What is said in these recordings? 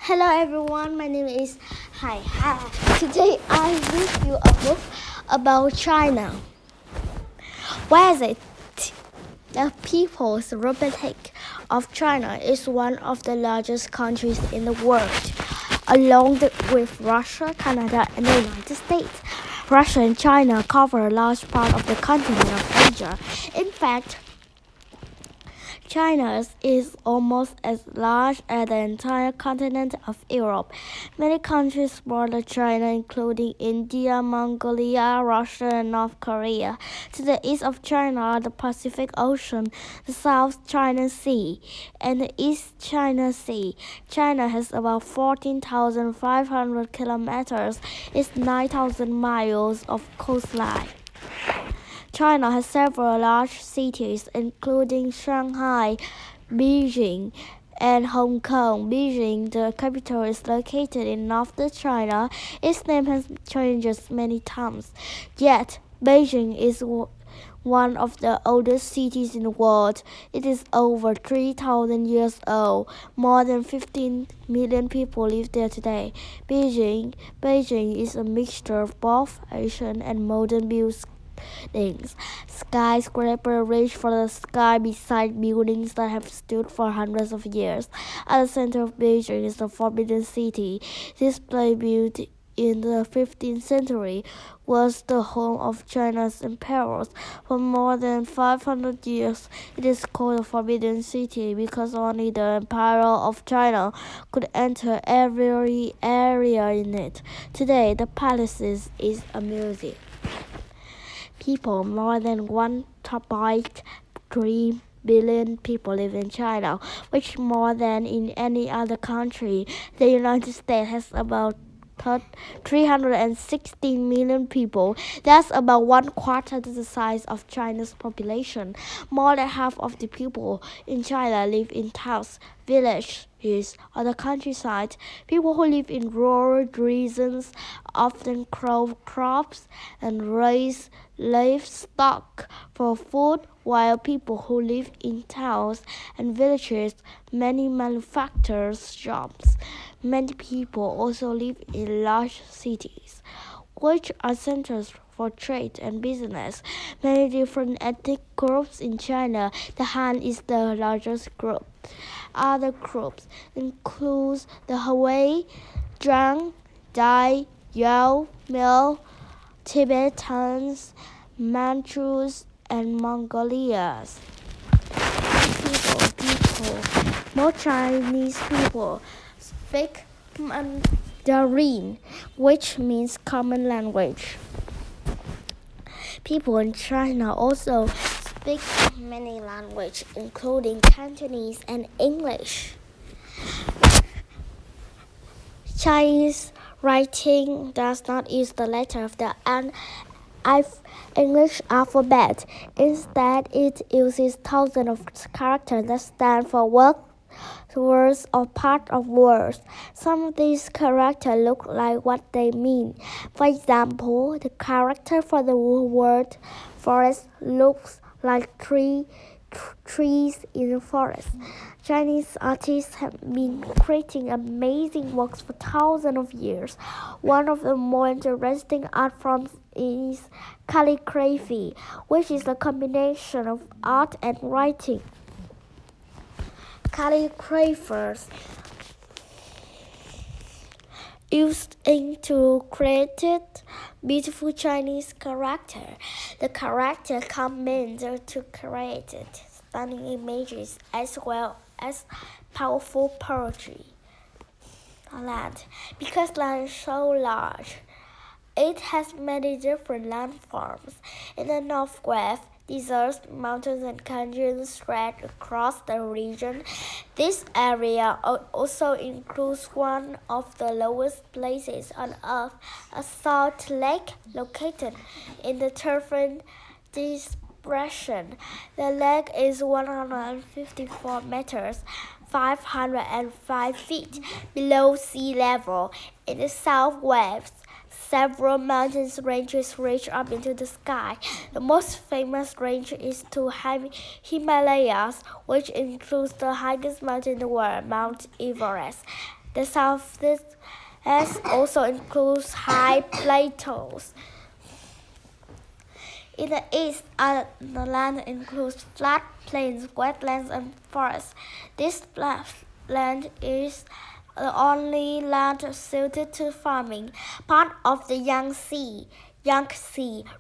Hello everyone, my name is Hai. Today I read you a book about China. Where is it? The People's Republic of China is one of the largest countries in the world, along with Russia, Canada, and the United States. Russia and China cover a large part of the continent of Asia. In fact, China is almost as large as the entire continent of Europe. Many countries border China, including India, Mongolia, Russia, and North Korea. To the east of China are the Pacific Ocean, the South China Sea, and the East China Sea. China has about 14,500 kilometers. It's 9,000 miles of coastline. China has several large cities, including Shanghai, Beijing, and Hong Kong. Beijing, the capital, is located in northern China. Its name has changed many times, yet Beijing is one of the oldest cities in the world. It is over 3,000 years old. More than 15 million people live there today. Beijing is a mixture of both ancient and modern buildings. Skyscrapers reach for the sky beside buildings that have stood for hundreds of years. At the center of Beijing is the Forbidden City. This place, built in the 15th century, was the home of China's emperors. For more than 500 years, it is called the Forbidden City because only the Emperor of China could enter every area in it. Today, the palace is a museum. People, more than 1.3 billion people live in China, which more than in any other country. The United States has about 316 million people. That's about 1/4 the size of China's population. More than half of the people in China live in towns, villages, or the countryside. People who live in rural regions often grow crops and raise livestock for food, while people who live in towns and villages many manufactures jobs. Many people also live in large cities, which are centers for trade and business. Many different ethnic groups in China. The Han is the largest group. Other groups include the Hui, Zhang, Dai, Yao, Miao, Tibetans, Manchus, and Mongolians. More Chinese people speak Mandarin, which means common language. People in China also speak many languages, including Cantonese and English. Chinese writing does not use the letter of the English alphabet. Instead, it uses thousands of characters that stand for words or part of words. Some of these characters look like what they mean. For example, the character for the word forest looks like trees in the forest. Chinese artists have been creating amazing works for thousands of years. One of the more interesting art forms is calligraphy, which is a combination of art and writing. Calligraphers used ink to create beautiful Chinese character. The character combines to create stunning images as well as powerful poetry. Land. Because land is so large, it has many different landforms. In the northwest, deserts, mountains, and canyons stretch across the region. This area also includes one of the lowest places on Earth, a salt lake located in the Turfan Depression. The lake is 154 meters, 505 feet below sea level. In the southwest, several mountain ranges reach up into the sky. The most famous range is the Himalayas, which includes the highest mountain in the world, Mount Everest. The southeast also includes high plateaus. In the east, the land includes flat plains, wetlands, and forests. This land is the only land suited to farming. Part of the Yangtze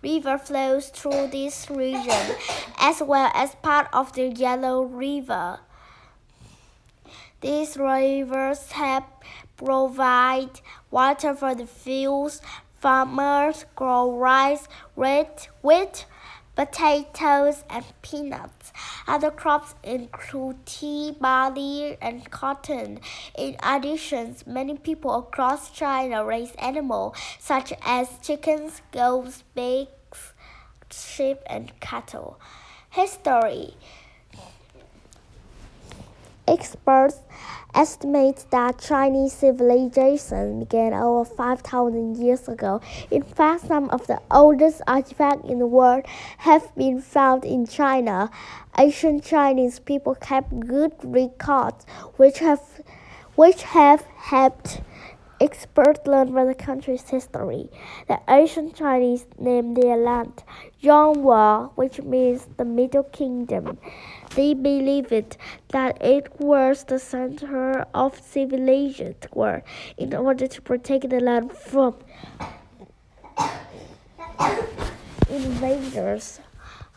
River flows through this region, as well as part of the Yellow River. These rivers help provide water for the fields. Farmers grow rice, wheat, potatoes, and peanuts. Other crops include tea, barley, and cotton. In addition, many people across China raise animals such as chickens, goats, pigs, sheep, and cattle. History. Experts estimate that Chinese civilization began over 5,000 years ago. In fact, some of the oldest artifacts in the world have been found in China. Ancient Chinese people kept good records, which have helped experts learn about the country's history. The ancient Chinese named their land Yongwu, which means the Middle Kingdom. They believed that it was the center of civilized world. In order to protect the land from invaders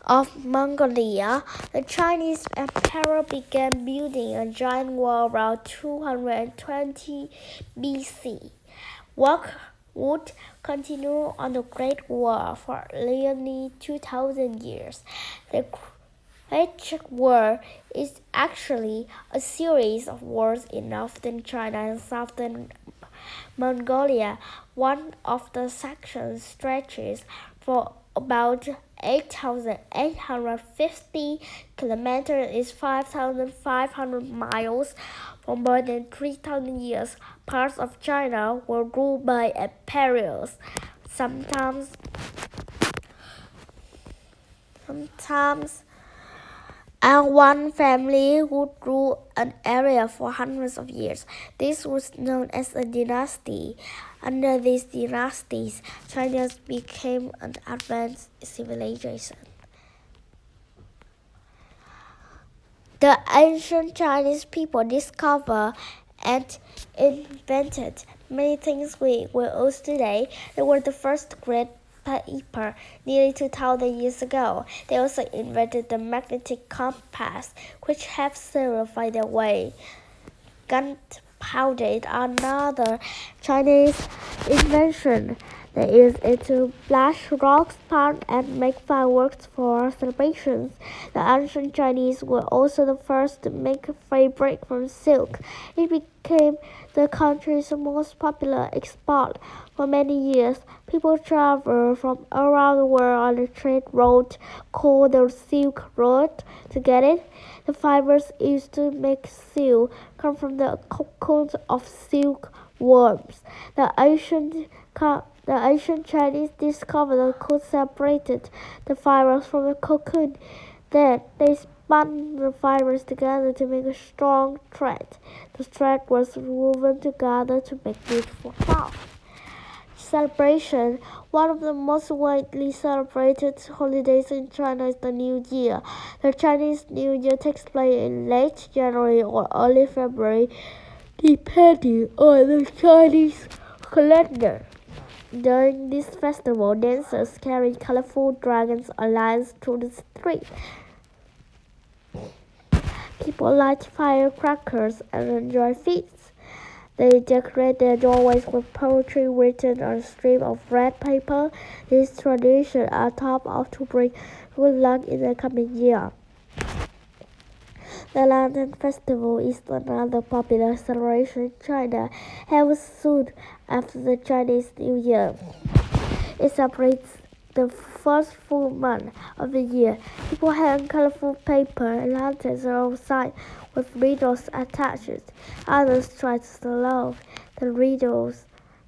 of Mongolia, the Chinese emperor began building a giant wall around 220 BC. Work would continue on the Great Wall for nearly 2,000 years. The Great War is actually a series of wars in northern China and southern Mongolia. One of the sections stretches for about 8,850 kilometers is 5,500 miles. For more than 3,000 years, parts of China were ruled by emperors. Sometimes and one family would rule an area for hundreds of years. This was known as a dynasty. Under these dynasties, China became an advanced civilization. The ancient Chinese people discovered and invented many things we use today. They were the first great paper nearly 2,000 years ago. They also invented the magnetic compass, which helps sailors find their way. Gunpowder is another Chinese invention. They use it to blast rocks, spark, and make fireworks for celebrations. The ancient Chinese were also the first to make fabric from silk. It became the country's most popular export. For many years, people traveled from around the world on a trade route called the Silk Road. To get it, the fibers used to make silk come from the cocoons of silkworms. The ancient Chinese discovered a code separated the fibers from the cocoon. Then they spun the fibers together to make a strong thread. The thread was woven together to make beautiful cloth. Celebration. One of the most widely celebrated holidays in China is the New Year. The Chinese New Year takes place in late January or early February, depending on the Chinese calendar. During this festival, dancers carry colorful dragons or lions through the street. People light firecrackers and enjoy feasts. They decorate their doorways with poetry written on a strip of red paper. These traditions are thought to bring good luck in the coming year. The Lantern Festival is another popular celebration in China, held soon after the Chinese New Year. It celebrates the first full month of the year. People hang colorful paper lanterns outside with riddles attached. Others try to solve the riddles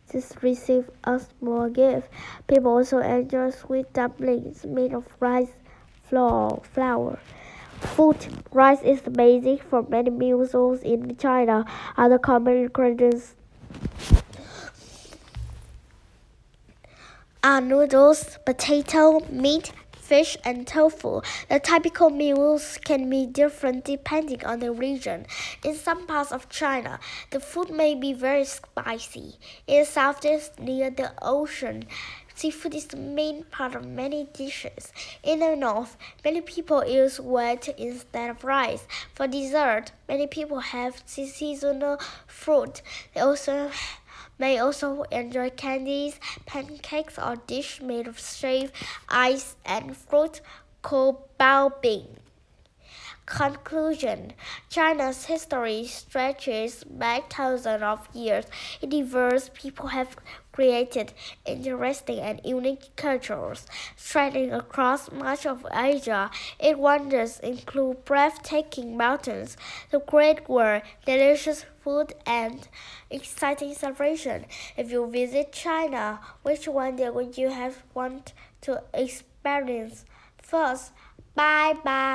to receive a small gift. People also enjoy sweet dumplings made of rice flour. Food. Rice is the basic for many meals in China. Other common ingredients are noodles, potato, meat, fish, and tofu. The typical meals can be different depending on the region. In some parts of China, the food may be very spicy. In the southeast near the ocean, seafood is the main part of many dishes. In the north, many people use wheat instead of rice. For dessert, many people have seasonal fruit. They may also enjoy candies, pancakes, or dish made of shaved ice and fruit called bao bing. Conclusion. China's history stretches back thousands of years. Diverse people have created interesting and unique cultures, stretching across much of Asia. Its wonders include breathtaking mountains, the Great Wall, delicious food, and exciting celebration. If you visit China, which one day would you have want to experience first? Bye bye.